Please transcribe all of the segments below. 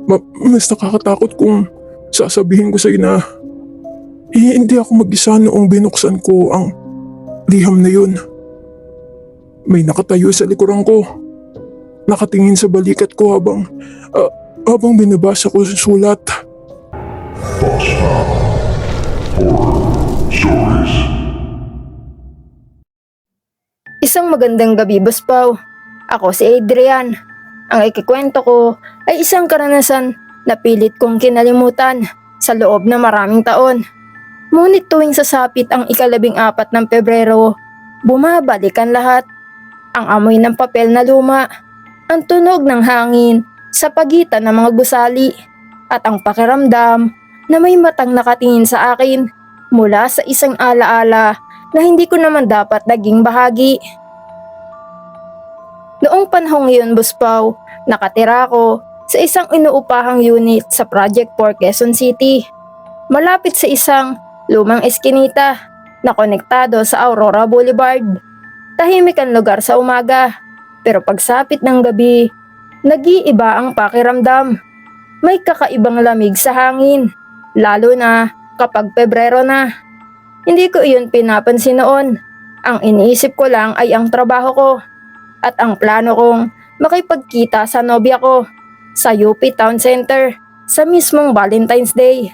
Mas nakakatakot kung sasabihin ko sa'yo na hindi ako mag-isa noong binuksan ko ang liham na yun. May nakatayo sa likuran ko, nakatingin sa balikat ko habang binabasa ko sa sulat. Isang magandang gabi, Boss Pao. Ako si Adrian. Ang ikikwento ko ay isang karanasan na pilit kong kinalimutan sa loob ng maraming taon. Ngunit tuwing sasapit ang ika-14 ng Pebrero, bumabalik ang lahat. Ang amoy ng papel na luma, ang tunog ng hangin sa pagitan ng mga gusali, at ang pakiramdam na may matang nakatingin sa akin mula sa isang alaala na hindi ko naman dapat naging bahagi. Noong panahong iyon, Boss Pao, nakatira ako sa isang inuupahang unit sa Project 4 Quezon City. Malapit sa isang lumang eskinita na konektado sa Aurora Boulevard. Tahimik ang lugar sa umaga, pero pagsapit ng gabi, nag-iiba ang pakiramdam. May kakaibang lamig sa hangin, lalo na kapag Pebrero na. Hindi ko iyon pinapansin noon. Ang iniisip ko lang ay ang trabaho ko at ang plano kong makipagkita sa nobya ko sa UP Town Center sa mismong Valentine's Day.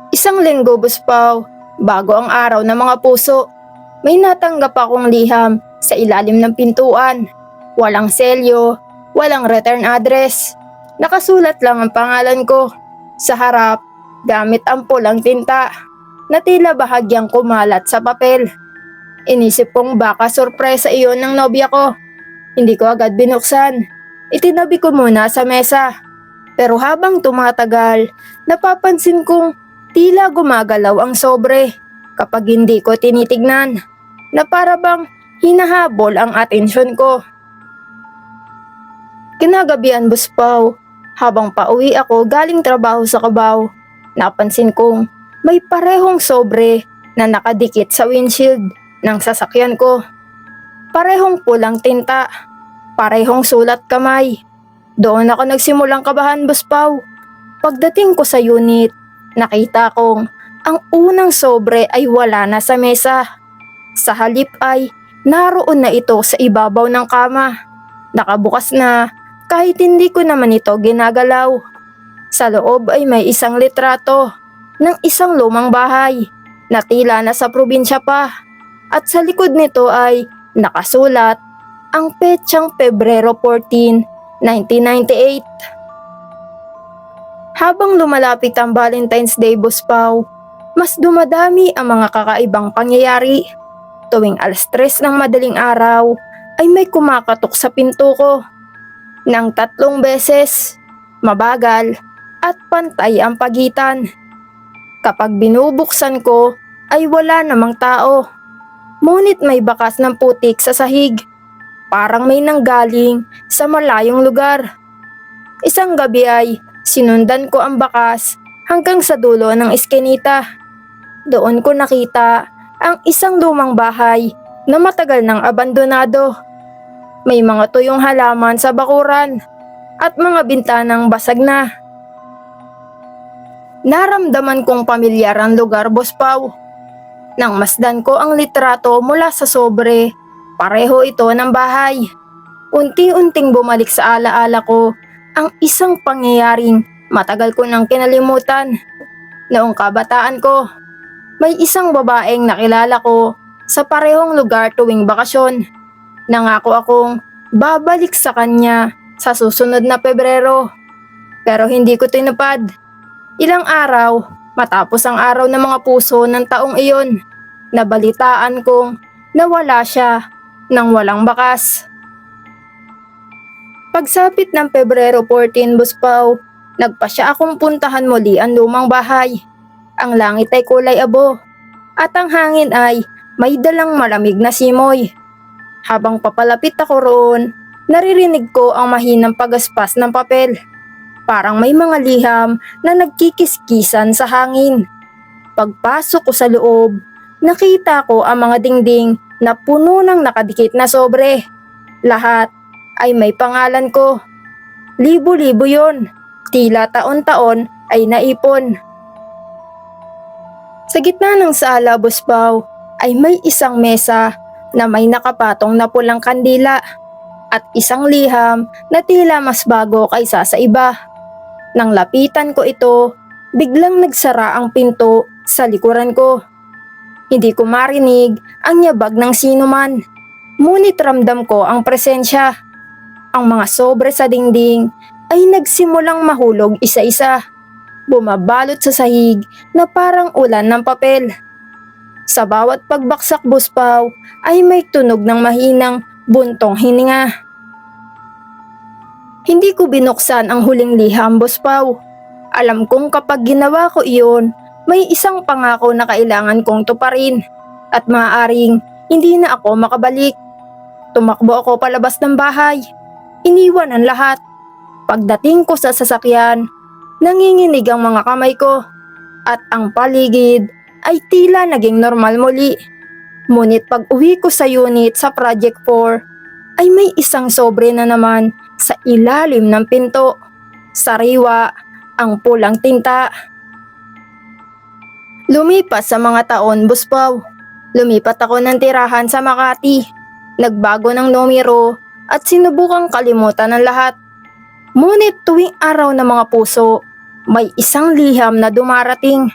Isang linggo, Boss Pao, bago ang araw ng mga puso, may natanggap akong liham sa ilalim ng pintuan. Walang selyo, walang return address. Nakasulat lang ang pangalan ko sa harap gamit ang pulang tinta na tila bahagyang kumalat sa papel. Inisip kong baka sorpresa iyon ng nobya ko. Hindi ko agad binuksan. Itinabi ko muna sa mesa. Pero habang tumatagal, napapansin kong tila gumagalaw ang sobre kapag hindi ko tinitignan, na para bang hinahabol ang atensyon ko. Kinagabihan, Boss Pao, habang pauwi ako galing trabaho sa Cubao, napansin kong may parehong sobre na nakadikit sa windshield ng sasakyan ko. Parehong pulang tinta, parehong sulat kamay. Doon ako nagsimulang kabahan, Boss Pao. Pagdating ko sa unit, nakita kong ang unang sobre ay wala na sa mesa. Sa halip ay naroon na ito sa ibabaw ng kama. Nakabukas na kahit hindi ko naman ito ginagalaw. Sa loob ay may isang litrato ng isang lumang bahay na tila nasa probinsya pa, at sa likod nito ay nakasulat ang petsang Pebrero 14, 1998. Habang lumalapit ang Valentine's Day, Boss Pao, mas dumadami ang mga kakaibang pangyayari. Tuwing 3:00 ng madaling araw ay may kumakatok sa pinto ko ng 3 beses, mabagal at pantay ang pagitan. Kapag binubuksan ko ay wala namang tao. Ngunit may bakas ng putik sa sahig. Parang may nanggaling sa malayong lugar. Isang gabi ay sinundan ko ang bakas hanggang sa dulo ng eskinita. Doon ko nakita ang isang lumang bahay na matagal nang abandonado. May mga tuyong halaman sa bakuran at mga bintanang basag na. Naramdaman kong pamilyar ang lugar, Boss Pao. Nang masdan ko ang litrato mula sa sobre, pareho ito ng bahay. Unti-unting bumalik sa alaala ko ang isang pangyayaring matagal ko nang kinalimutan. Noong kabataan ko, may isang babaeng nakilala ko sa parehong lugar tuwing bakasyon. Nangako akong babalik sa kanya sa susunod na Pebrero, pero hindi ko tinupad. Ilang araw matapos ang araw ng mga puso ng taong iyon, nabalitaan kong nawala siya nang walang bakas. Pagsapit ng Pebrero 14, Boss Pao, nagpasya akong puntahan muli ang lumang bahay. Ang langit ay kulay abo at ang hangin ay may dalang malamig na simoy. Habang papalapit ako roon, naririnig ko ang mahinang pagaspas ng papel. Parang may mga liham na nagkikiskisan sa hangin. Pagpasok ko sa loob, nakita ko ang mga dingding na puno ng nakadikit na sobre. Lahat ay may pangalan ko. Libo-libo yon. Tila taon-taon ay naipon. Sa gitna ng sala, Boss Pao, ay may isang mesa na may nakapatong na pulang kandila at isang liham na tila mas bago kaysa sa iba. Nang lapitan ko ito, biglang nagsara ang pinto sa likuran ko. Hindi ko marinig ang yabag ng sinuman, ngunit ramdam ko ang presensya. Ang mga sobre sa dingding ay nagsimulang mahulog isa-isa, bumabalot sa sahig na parang ulan ng papel. Sa bawat pagbaksak, Boss Pao, ay may tunog ng mahinang buntong hininga. Hindi ko binuksan ang huling liham, Boss Pao. Alam kong kapag ginawa ko iyon, may isang pangako na kailangan kong tuparin at maaaring hindi na ako makabalik. Tumakbo ako palabas ng bahay. Iniwan ang lahat. Pagdating ko sa sasakyan, nanginginig ang mga kamay ko at ang paligid ay tila naging normal muli. Ngunit pag uwi ko sa unit sa Project 4, ay may isang sobre na naman sa ilalim ng pinto. Sariwa ang pulang tinta. Lumipas sa mga taon, Boss Pao. Lumipat ako ng tirahan sa Makati. Nagbago ng numero at sinubukang kalimutan ang lahat. Ngunit tuwing araw ng mga puso, may isang liham na dumarating.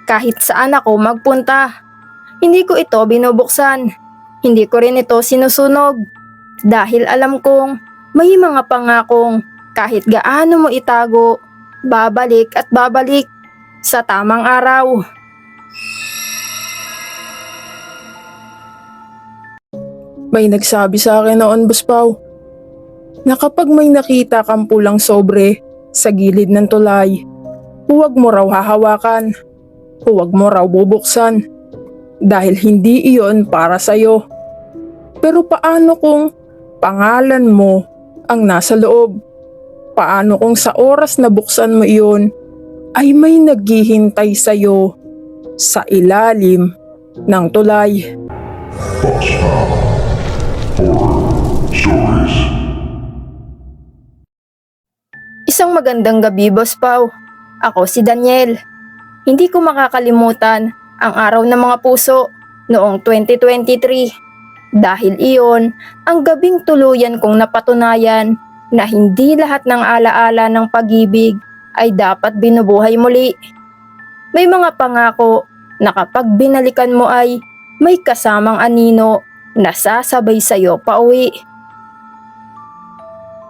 Kahit saan ako magpunta, hindi ko ito binubuksan. Hindi ko rin ito sinusunog. Dahil alam kong may mga pangakong kahit gaano mo itago, babalik at babalik sa tamang araw. May nagsabi sa akin noon, Boss Pao, na kapag may nakita kang pulang sobre sa gilid ng tulay, huwag mo raw hahawakan, huwag mo raw bubuksan, dahil hindi iyon para sa'yo. Pero paano kung pangalan mo ang nasa loob? Paano kung sa oras na buksan mo iyon, ay may naghihintay sa'yo sa ilalim ng tulay? Isang magandang gabi, Boss Pao. Ako si Daniel. Hindi ko makakalimutan ang araw ng mga puso noong 2023. Dahil iyon ang gabing tuluyan kong napatunayan na hindi lahat ng alaala ng pag-ibig ay dapat binubuhay muli. May mga pangako na kapag binalikan mo ay may kasamang anino na sasabay sa'yo pauwi.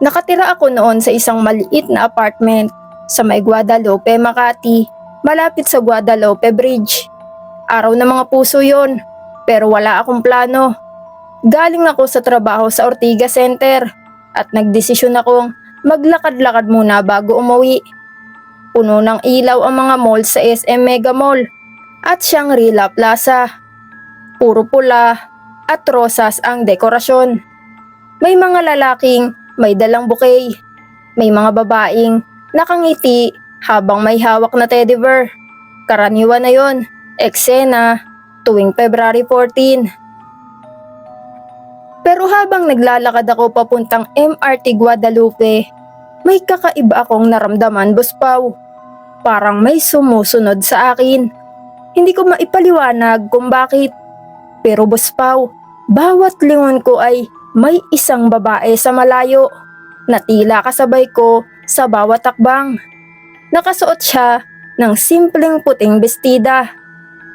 Nakatira ako noon sa isang maliit na apartment sa may Guadalupe, Makati, malapit sa Guadalupe Bridge. Araw ng mga puso yon, pero wala akong plano. Galing ako sa trabaho sa Ortigas Center at nagdesisyon akong maglakad-lakad muna bago umuwi. Puno ng ilaw ang mga mall sa SM Mega Mall at Shangri-La Plaza. Puro pula at rosas ang dekorasyon. May mga lalaking may dalang bouquet. May mga babaeng nakangiti habang may hawak na teddy bear. Karaniwan na yon, eksena tuwing February 14. Pero habang naglalakad ako papuntang MRT Guadalupe, may kakaiba akong naramdaman, Boss Pao. Parang may sumusunod sa akin. Hindi ko maipaliwanag kung bakit. Pero Boss Pao, bawat lingon ko ay may isang babae sa malayo na tila kasabay ko sa bawat takbang. Nakasuot siya ng simpleng puting bestida.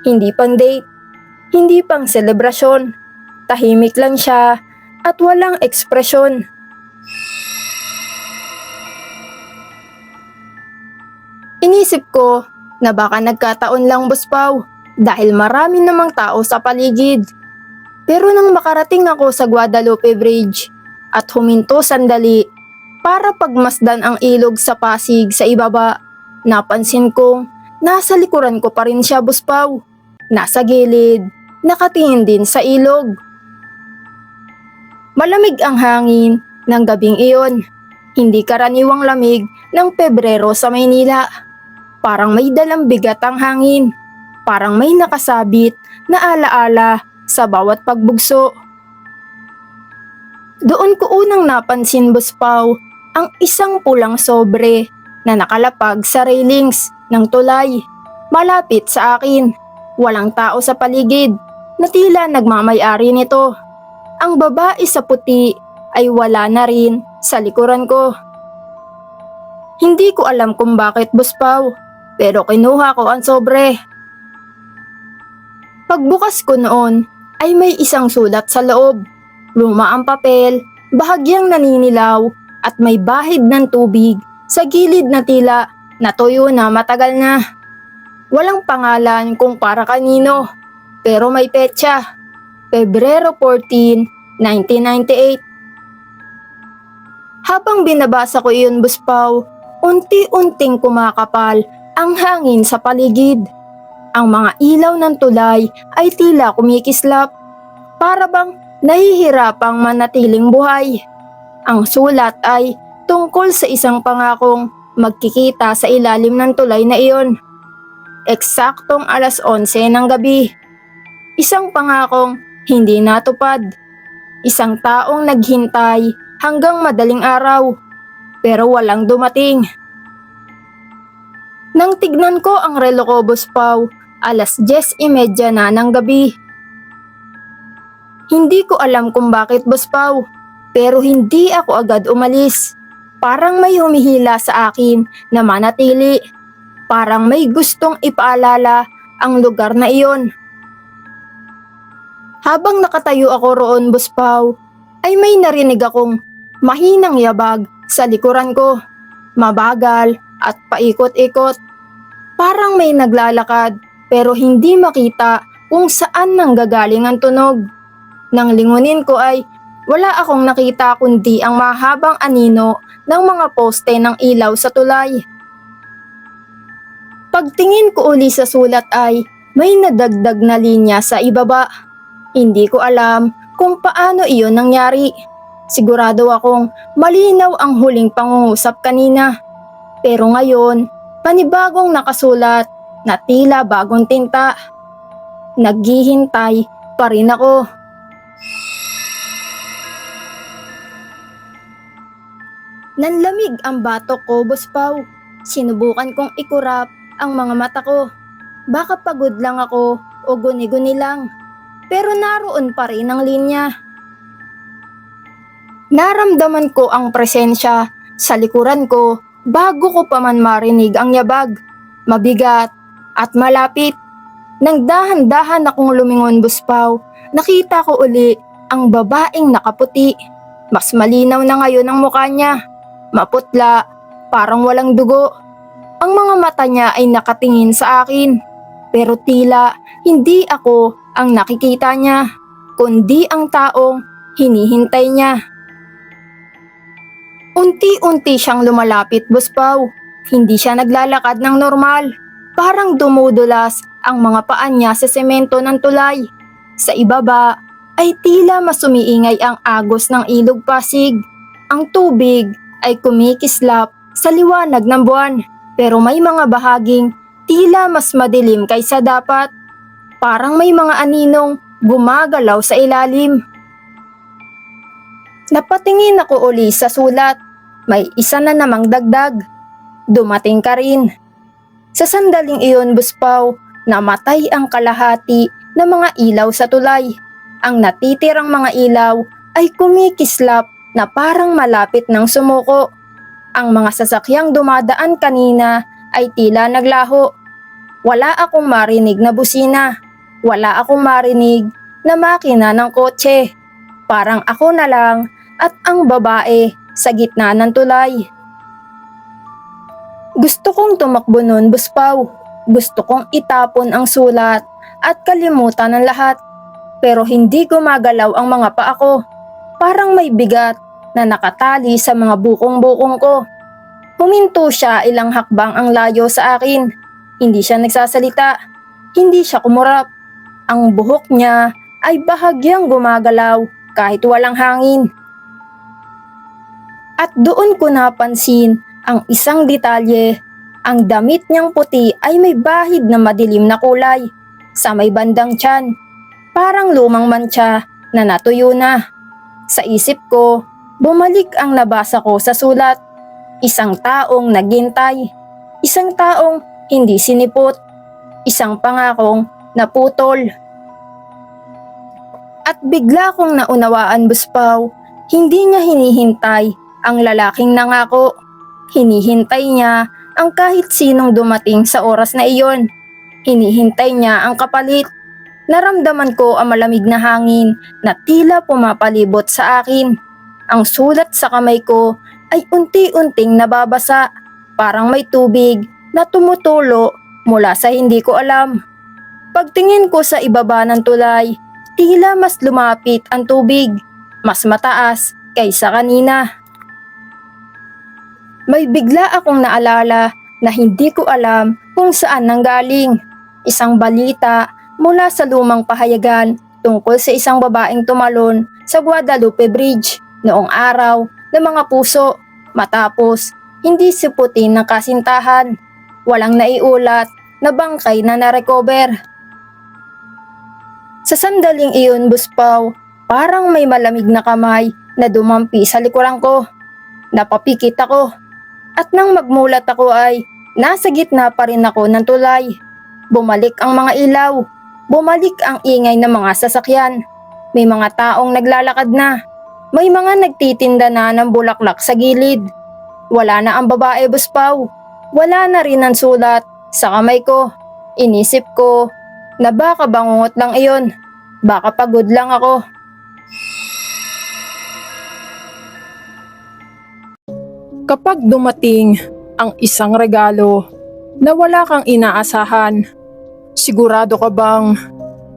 Hindi pang date, hindi pang selebrasyon. Tahimik lang siya at walang ekspresyon. Inisip ko na baka nagkataon lang, Boss Pao, dahil marami namang tao sa paligid. Pero nang makarating ako sa Guadalupe Bridge at huminto sandali para pagmasdan ang ilog sa Pasig sa ibaba, napansin kong nasa likuran ko pa rin siya, Boss Pao. Nasa gilid, nakatingin din sa ilog. Malamig ang hangin ng gabing iyon. Hindi karaniwang lamig ng Pebrero sa Maynila. Parang may dalang bigat ang hangin. Parang may nakasabit na alaala sa bawat pagbugso. Doon ko unang napansin, Boss Pao, ang isang pulang sobre na nakalapag sa railings ng tulay. Malapit sa akin, walang tao sa paligid na tila nagmamay-ari nito. Ang babae sa puti ay wala na rin sa likuran ko. Hindi ko alam kung bakit, Boss Pao, pero kinuha ko ang sobre. Pagbukas ko noon ay may isang sulat sa loob. Luma ang papel, bahagyang naninilaw at may bahid ng tubig sa gilid na tila natuyo na matagal na. Walang pangalan kung para kanino, pero may petsa. Pebrero 14, 1998. Habang binabasa ko iyon, Boss Pao, unti-unting kumakapal ang hangin sa paligid. Ang mga ilaw ng tulay ay tila kumikislap, para bang nahihirapang manatiling buhay. Ang sulat ay tungkol sa isang pangakong magkikita sa ilalim ng tulay na iyon. Eksaktong alas 11 ng gabi. Isang pangakong hindi natupad. Isang taong naghintay hanggang madaling araw, pero walang dumating. Nang tignan ko ang relo ko, Boss Pao, alas 10:30 na ng gabi. Hindi ko alam kung bakit, Boss Pao, pero hindi ako agad umalis. Parang may humihila sa akin na manatili. Parang may gustong ipaalala ang lugar na iyon. Habang nakatayo ako roon, Boss Pao, ay may narinig akong mahinang yabag sa likuran ko. Mabagal at paikot-ikot. Parang may naglalakad pero hindi makita kung saan nanggagaling ang tunog. Nang lingunin ko ay wala akong nakita kundi ang mahabang anino ng mga poste ng ilaw sa tulay. Pagtingin ko uli sa sulat ay may nadagdag na linya sa ibaba. Hindi ko alam kung paano iyon nangyari. Sigurado akong malinaw ang huling pangungusap kanina. Pero ngayon, panibagong nakasulat na tila bagong tinta. Naghihintay pa rin ako. Nanlamig ang batok ko, Boss Pao. Sinubukan kong ikurap ang mga mata ko. Baka pagod lang ako o guni-guni lang. Pero naroon pa rin ang linya. Naramdaman ko ang presensya sa likuran ko bago ko pa man marinig ang yabag. Mabigat at malapit. Nang dahan-dahan akong lumingon, Boss Pao, nakita ko uli ang babaeng nakaputi. Mas malinaw na ngayon ang mukha niya. Maputla, parang walang dugo. Ang mga mata niya ay nakatingin sa akin. Pero tila hindi ako ang nakikita niya, kundi ang taong hinihintay niya. Unti-unti siyang lumalapit, Boss Pao. Hindi siya naglalakad ng normal. Parang dumudulas ang mga paa niya sa semento ng tulay. Sa ibaba ay tila mas umiingay ang agos ng ilog Pasig. Ang tubig ay kumikislap sa liwanag ng buwan, pero may mga bahaging tila mas madilim kaysa dapat. Parang may mga aninong gumagalaw sa ilalim. Napatingin ako uli sa sulat. May isa na namang dagdag. Dumating ka rin. Sa sandaling iyon, Boss Pao, namatay ang kalahati ng mga ilaw sa tulay. Ang natitirang mga ilaw ay kumikislap na parang malapit ng sumuko. Ang mga sasakyang dumadaan kanina ay tila naglaho. Wala akong marinig na busina. Wala akong marinig na makina ng kotse. Parang ako na lang at ang babae sa gitna ng tulay. Gusto kong tumakbo nun, Boss Pao. Gusto kong itapon ang sulat at kalimutan ang lahat. Pero hindi gumagalaw ang mga paa ko. Parang may bigat na nakatali sa mga bukong-bukong ko. Huminto siya ilang hakbang ang layo sa akin. Hindi siya nagsasalita. Hindi siya kumurap. Ang buhok niya ay bahagyang gumagalaw kahit walang hangin. At doon ko napansin ang isang detalye. Ang damit niyang puti ay may bahid na madilim na kulay sa may bandang tiyan. Parang lumang mantsa na natuyo na. Sa isip ko, bumalik ang nabasa ko sa sulat. isang taong naghintay, isang taong hindi sinipot, isang pangakong naputol. At bigla kong naunawaan, Buspaw, hindi niya hinihintay ang lalaking nangako. Hinihintay niya ang kahit sinong dumating sa oras na iyon. Hinihintay niya ang kapalit. Naramdaman ko ang malamig na hangin na tila pumapalibot sa akin. Ang sulat sa kamay ko ay unti-unting nababasa, parang may tubig na tumutulo mula sa hindi ko alam. Pagtingin ko sa ibaba ng tulay, tila mas lumapit ang tubig, mas mataas kaysa kanina. May bigla akong naalala na hindi ko alam kung saan nanggaling. Isang balita mula sa lumang pahayagan tungkol sa isang babaeng tumalon sa Guadalupe Bridge noong araw ng mga puso matapos hindi siputin ng kasintahan. Walang naiulat na bangkay na narecover. Sa sandaling iyon, Buspaw, parang may malamig na kamay na dumampi sa likuran ko. Napapikit ako. At nang magmulat ako ay nasa gitna pa rin ako ng tulay. Bumalik ang mga ilaw. Bumalik ang ingay ng mga sasakyan. May mga taong naglalakad na. May mga nagtitinda na ng bulaklak sa gilid. Wala na ang babae, Buspaw. Wala na rin ang sulat sa kamay ko. Inisip ko na baka bangungot lang iyon. Baka pagod lang ako. Kapag dumating ang isang regalo na wala kang inaasahan, sigurado ka bang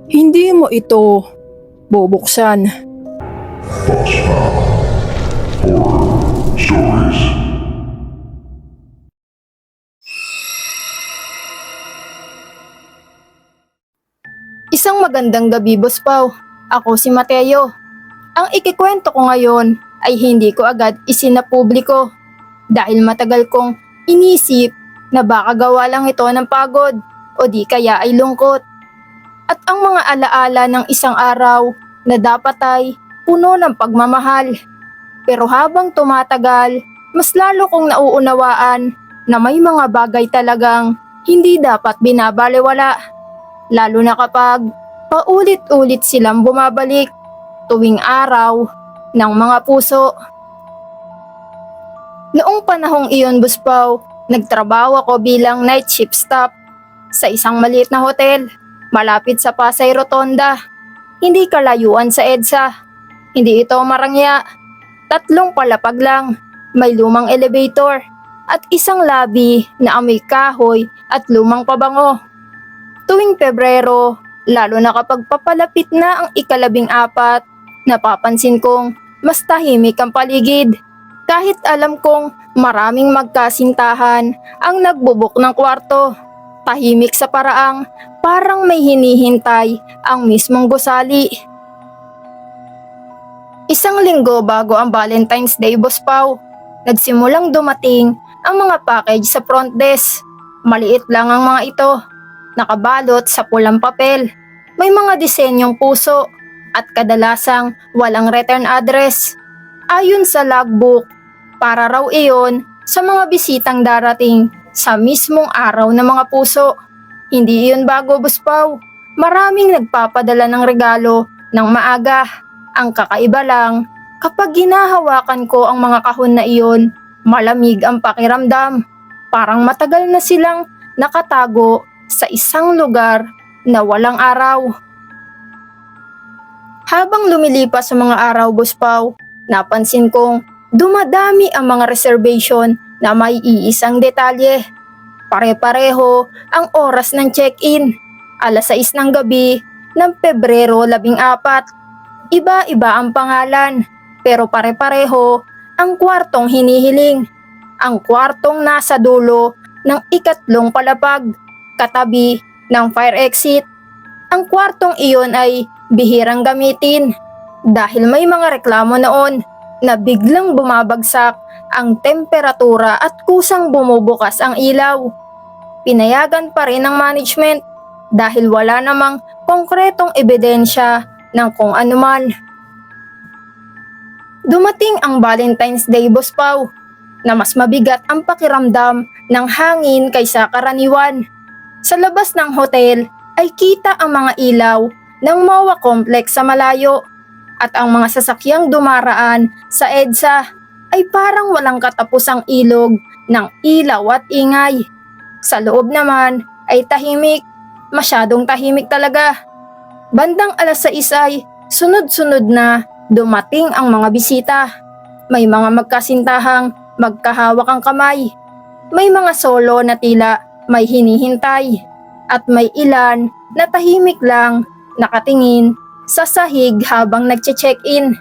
hindi mo ito bubuksan? Isang magandang gabi, Buspaw. Ako si Mateo. Ang ikikwento ko ngayon ay hindi ko agad isinapubliko dahil matagal kong inisip na baka gawa lang ito ng pagod o di kaya ay lungkot. At ang mga alaala ng isang araw na dapat ay puno ng pagmamahal. Pero habang tumatagal, mas lalo kong nauunawaan na may mga bagay talagang hindi dapat binabalewala. Lalo na kapag paulit-ulit silang bumabalik tuwing araw ng mga puso. Noong panahong iyon, Buspaw, nagtrabaho ako bilang night shift staff sa isang maliit na hotel malapit sa Pasay Rotonda. Hindi kalayuan sa EDSA. Hindi ito marangya. 3 palapag lang. May lumang elevator at isang lobby na amoy kahoy at lumang pabango. Tuwing Pebrero, lalo na kapag papalapit na ang ika-14, napapansin kong mas tahimik ang paligid. Kahit alam kong maraming magkasintahan ang nagbubuk ng kwarto, tahimik sa paraang parang may hinihintay ang mismong gusali. Isang linggo bago ang Valentine's Day, Buspaw, nagsimulang dumating ang mga package sa front desk. Maliit lang ang mga ito, nakabalot sa pulang papel. May mga disenyong puso at kadalasang walang return address. Ayon sa logbook, para raw iyon sa mga bisitang darating sa mismong araw ng mga puso. Hindi iyon bago, Buspaw. Maraming nagpapadala ng regalo ng maaga. Ang kakaiba lang, kapag ginahawakan ko ang mga kahon na iyon, malamig ang pakiramdam. Parang matagal na silang nakatago sa isang lugar na walang araw. Habang lumilipas ang mga araw, Buspaw, napansin kong dumadami ang mga reservation na may iisang detalye. Pare-pareho ang oras ng check-in, 6:00 ng gabi ng Pebrero 14. Iba-iba ang pangalan, pero pare-pareho ang kwartong hinihiling. Ang kwartong nasa dulo ng 3 palapag, katabi ng fire exit. Ang kwartong iyon ay bihirang gamitin dahil may mga reklamo noon na biglang bumabagsak ang temperatura at kusang bumubukas ang ilaw. Pinayagan pa rin ng management dahil wala namang konkretong ebidensya ng kung anuman. Dumating ang Valentine's Day, Buspaw. na mas mabigat ang pakiramdam ng hangin kaysa karaniwan. Sa labas ng hotel ay kita ang mga ilaw ng MOA complex sa malayo at ang mga sasakyang dumaraan sa EDSA ay parang walang katapusang ilog ng ilaw at ingay. Sa loob naman ay tahimik, masyadong tahimik talaga. Bandang alas 6 ay sunod-sunod na dumating ang mga bisita. May mga magkasintahang magkahawak ang kamay. May mga solo na tila may hinihintay. At may ilan na tahimik lang nakatingin sa sahig habang nagche-check-in.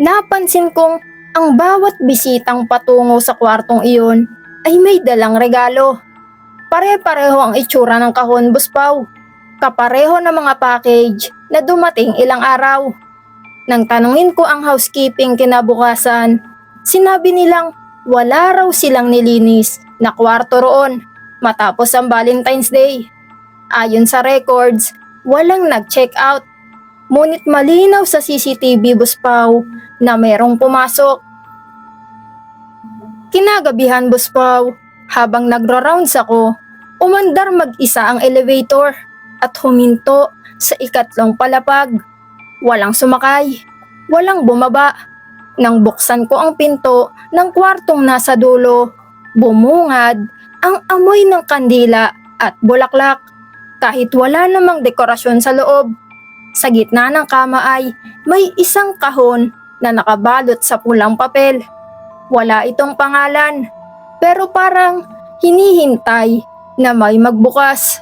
Napansin kong ang bawat bisitang patungo sa kwartong iyon ay may dalang regalo. Pare-pareho ang itsura ng kahon, Boss Pao. Kapareho ng mga package na dumating ilang araw. Nang tanungin ko ang housekeeping kinabukasan, sinabi nilang wala raw silang nilinis na kwarto roon matapos ang Valentine's Day. Ayon sa records, walang nag-check out. Ngunit malinaw sa CCTV, Boss Pao, na merong pumasok. Kinagabihan, Boss Pao, habang nagra-rounds ako, umandar mag-isa ang elevator at huminto sa ikatlong palapag. Walang sumakay, walang bumaba. Nang buksan ko ang pinto ng kwartong nasa dulo, bumungad ang amoy ng kandila at bulaklak kahit wala namang dekorasyon sa loob. Sa gitna ng kama ay may isang kahon na nakabalot sa pulang papel. Wala itong pangalan, pero parang hinihintay na may magbukas.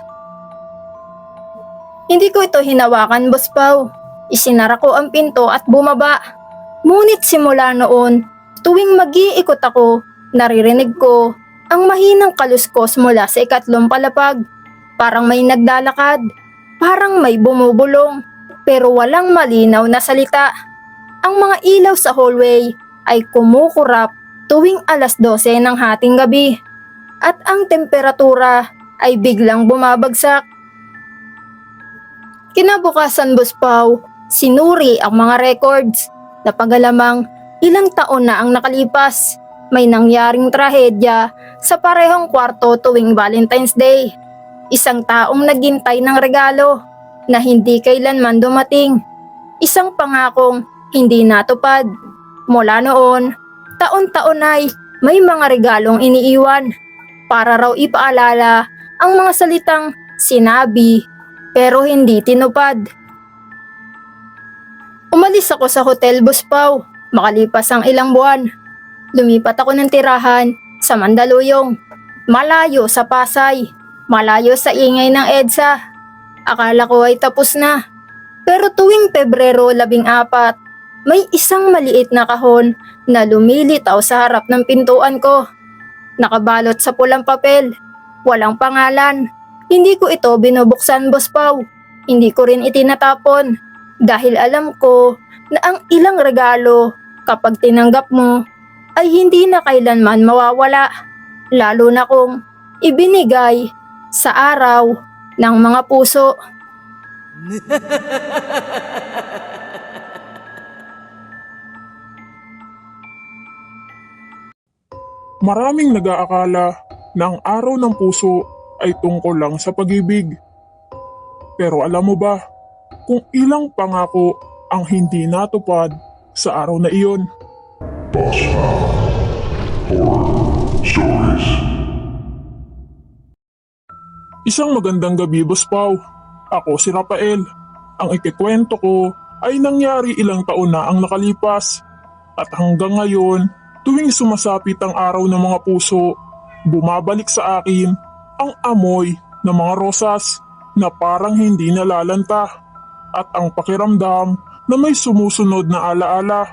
Hindi ko ito hinawakan, Boss Pao. Isinara ko ang pinto at bumaba. Ngunit simula noon, tuwing mag-iikot ako, naririnig ko ang mahinang kaluskos mula sa ikatlong palapag. Parang may naglalakad, parang may bumubulong, pero walang malinaw na salita. Ang mga ilaw sa hallway ay kumukurap tuwing alas 12 ng hating gabi at ang temperatura ay biglang bumabagsak. Kinabukasan, Boss Pao, sinuri ang mga records. Napagalamang ilang taon na ang nakalipas. May nangyaring trahedya sa parehong kwarto tuwing Valentine's Day. Isang taong naghintay ng regalo na hindi kailanman dumating. Isang pangakong hindi natupad. Mula noon, taon-taon ay may mga regalong iniiwan para raw ipaalala ang mga salitang sinabi pero hindi tinupad. Umalis ako sa hotel, Boss Pao, makalipas ang ilang buwan. Lumipat ako ng tirahan sa Mandaluyong, malayo sa Pasay, malayo sa ingay ng EDSA. Akala ko ay tapos na. Pero tuwing Pebrero 14, may isang maliit na kahon na lumilitaw sa harap ng pintuan ko. Nakabalot sa pulang papel, walang pangalan. Hindi ko ito binubuksan, Boss Pao. Hindi ko rin itinatapon dahil alam ko na ang ilang regalo kapag tinanggap mo ay hindi na kailanman mawawala, lalo na kung ibinigay sa araw ng mga puso. Maraming nag-aakala na ang araw ng puso ay tungkol lang sa pag-ibig. Pero alam mo ba kung ilang pangako ang hindi natupad sa araw na iyon? Isang magandang gabi, Boss Pao. Ako si Rafael. Ang ikikwento ko ay nangyari ilang taon na ang nakalipas. At hanggang ngayon, tuwing sumasapit ang araw ng mga puso, bumabalik sa akin ang amoy ng mga rosas na parang hindi nalalanta at ang pakiramdam na may sumusunod na alaala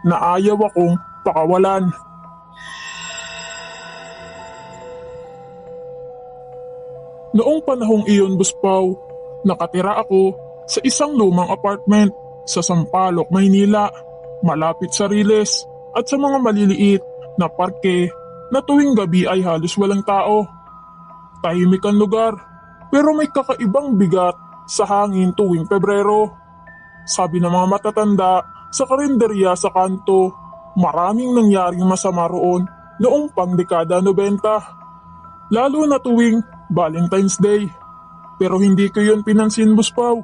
na ayaw akong pakawalan. Noong panahong iyon, Boss Pao, nakatira ako sa isang lumang apartment sa Sampaloc, Maynila, malapit sa Riles at sa mga maliliit na parke na tuwing gabi ay halos walang tao. Tahimik ang lugar, pero may kakaibang bigat sa hangin tuwing Pebrero. Sabi ng mga matatanda sa karinderya sa kanto, maraming nangyaring masama roon noong pangdekada 90. Lalo na tuwing Valentine's Day. Pero hindi ko yun pinansin, Boss Pao.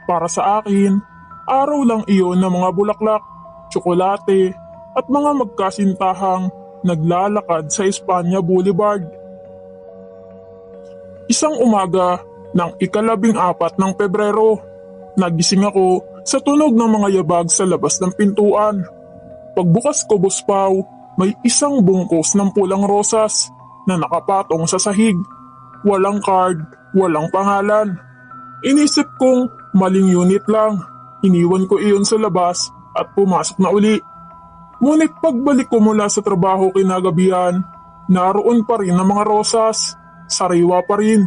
Para sa akin, araw lang iyon ng mga bulaklak, tsokolate at mga magkasintahang naglalakad sa Espanya Boulevard. Isang umaga ng ika-14 ng Pebrero, nagising ako sa tunog ng mga yabag sa labas ng pintuan. Pagbukas ko, Boss Pao, may isang bungkos ng pulang rosas na nakapatong sa sahig. Walang card, walang pangalan. Inisip kong maling unit lang. Iniwan ko iyon sa labas at pumasok na uli. Ngunit pagbalik ko mula sa trabaho kinagabihan, naroon pa rin ang mga rosas. Sariwa pa rin,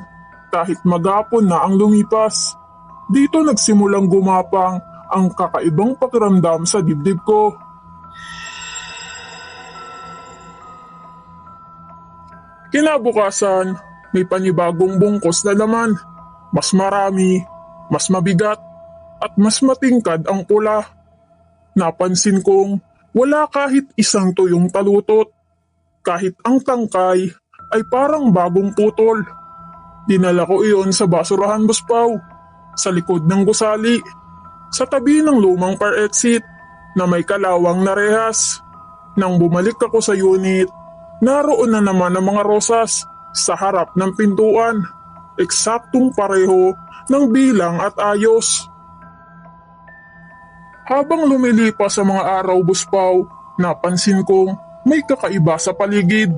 kahit maghapon na ang lumipas. Dito nagsimulang gumapang ang kakaibang pakiramdam sa dibdib ko. Kinabukasan, may panibagong bungkos na laman. Mas marami, mas mabigat, at mas matingkad ang pula. Napansin kong wala kahit isang tuyong talutot. Kahit ang tangkay ay parang bagong putol. Dinala ko iyon sa basurahan, Boss Pao, sa likod ng gusali, sa tabi ng lumang fire exit na may kalawang na rehas. Nang bumalik ako sa unit, naroon na naman ang mga rosas sa harap ng pintuan. Eksaktong pareho ng bilang at ayos. Habang lumilipas sa mga araw, Boss Pao, napansin kong may kakaiba sa paligid.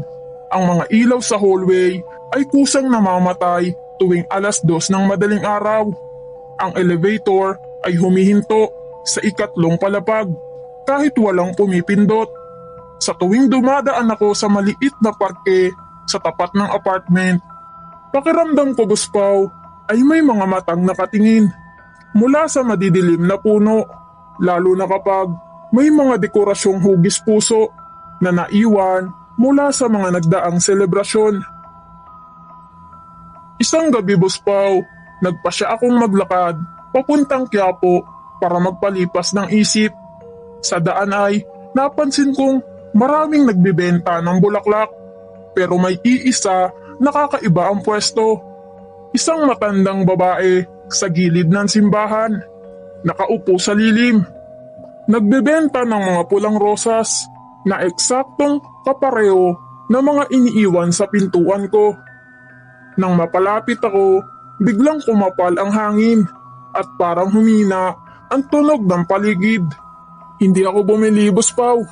Ang mga ilaw sa hallway ay kusang namamatay tuwing 2:00 ng madaling araw. Ang elevator ay humihinto sa ikatlong palapag kahit walang pumipindot. Sa tuwing dumadaan ako sa maliit na parke sa tapat ng apartment, pakiramdam ko, Boss Pao, ay may mga matang nakatingin mula sa madidilim na puno, lalo na kapag may mga dekorasyong hugis puso na naiwan mula sa mga nagdaang selebrasyon. Isang gabi, Boss Pao, nagpasya akong maglakad papuntang Quiapo para magpalipas ng isip. Sa daan ay napansin kong maraming nagbibenta ng bulaklak, pero may iisa na kakaiba ang pwesto. Isang matandang babae sa gilid ng simbahan, nakaupo sa lilim. Nagbebenta ng mga pulang rosas na eksaktong kapareho ng mga iniiwan sa pintuan ko. Nang mapalapit ako, biglang kumapal ang hangin at parang humina ang tunog ng paligid. Hindi ako bumili, Boss Pao.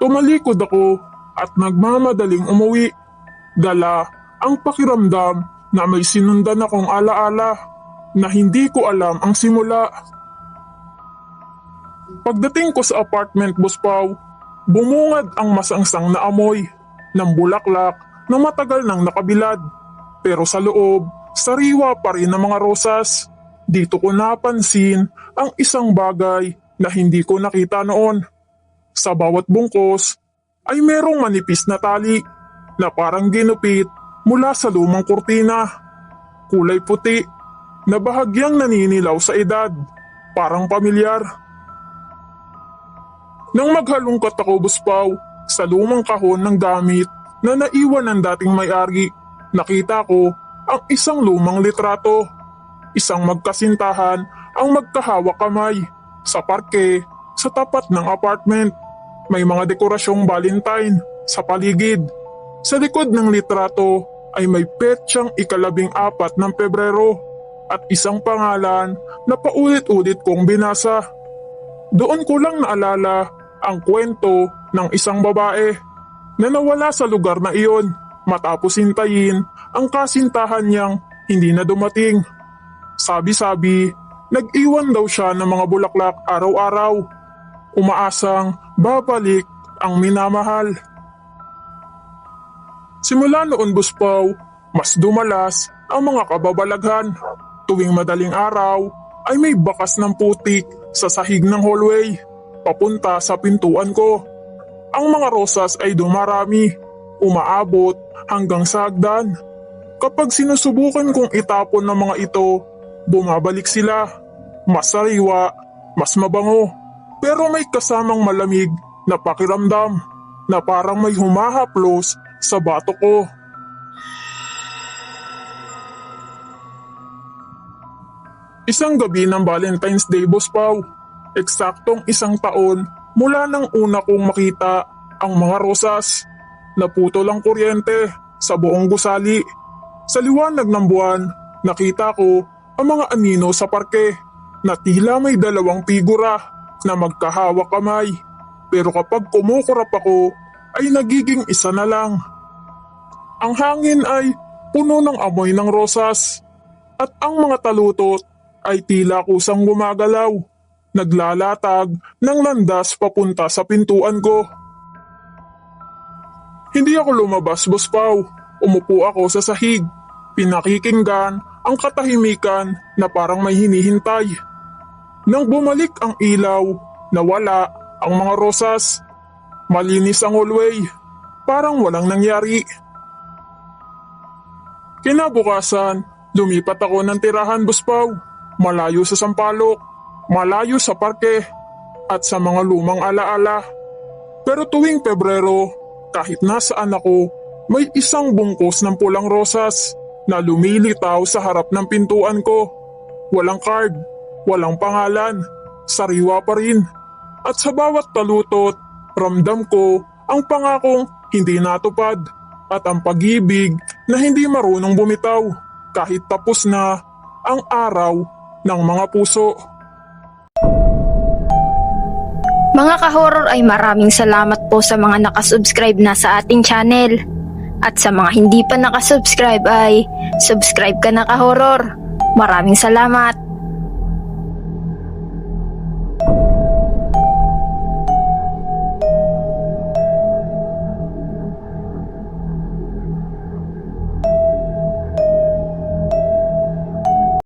Tumalikod ako at nagmamadaling umuwi. Dala ang pakiramdam na may sinundan akong alaala na hindi ko alam ang simula. Pagdating ko sa apartment, Boss Pao, bumungad ang masangsang na amoy ng bulaklak na matagal nang nakabilad. Pero sa loob, sariwa pa rin ang mga rosas. Dito ko napansin ang isang bagay na hindi ko nakita noon. Sa bawat bungkos ay merong manipis na tali na parang ginupit mula sa lumang kurtina. Kulay puti na bahagyang naninilaw sa edad, parang pamilyar. Nang maghalungkat ako, Boss Pao, sa lumang kahon ng gamit na naiwan ng dating may-ari, nakita ko ang isang lumang litrato. Isang magkasintahan ang magkahawak kamay sa parke sa tapat ng apartment. May mga dekorasyong Valentine sa paligid. Sa likod ng litrato ay may petsang 14 ng Pebrero at isang pangalan na paulit-ulit kong binasa. Doon ko lang naalala ang kwento ng isang babae na nawala sa lugar na iyon matapos hintayin ang kasintahan niyang hindi na dumating. Sabi-sabi, nag-iwan daw siya ng mga bulaklak araw-araw, umaasang babalik ang minamahal. Simula noon, Boss Pao, mas dumalas ang mga kababalaghan. Tuwing madaling araw ay may bakas ng putik sa sahig ng hallway papunta sa pintuan ko. Ang mga rosas ay dumarami, umaabot hanggang sa hagdan. Kapag sinusubukan kong itapon ng mga ito, bumabalik sila. Mas sariwa, mas mabango, pero may kasamang malamig na pakiramdam na parang may humahaplos sa bato ko. Isang gabi ng Valentine's Day, Boss Pau. Eksaktong 1 taon mula nang una kong makita ang mga rosas. Naputol ang kuryente sa buong gusali. Sa liwanag ng buwan, nakita ko ang mga anino sa parke na tila may 2 figura na magkahawak kamay. Pero kapag kumukurap ako, ay nagiging isa na lang. Ang hangin ay puno ng amoy ng rosas at ang mga talutot ay tila kusang gumagalaw, naglalatag ng landas papunta sa pintuan ko. Hindi ako lumabas, Boss Pau. Umupo ako sa sahig, pinakikinggan ang katahimikan na parang may hinihintay. Nang bumalik ang ilaw, nawala ang mga rosas. Malinis ang hallway, parang walang nangyari. Kinabukasan, lumipat ako ng tirahan, Boss Pau. Malayo sa Sampaloc, malayo sa parke, at sa mga lumang alaala. Pero tuwing Pebrero, kahit nasaan ako, may isang bungkus ng pulang rosas na lumilitaw sa harap ng pintuan ko. Walang card, walang pangalan, sariwa pa rin. At sa bawat talutot, ramdam ko ang pangakong hindi natupad at ang pag-ibig na hindi marunong bumitaw kahit tapos na ang araw ng mga puso. Mga ka-horror, ay maraming salamat po sa mga nakasubscribe na sa ating channel. At sa mga hindi pa nakasubscribe ay subscribe ka na, ka-horror. Maraming salamat.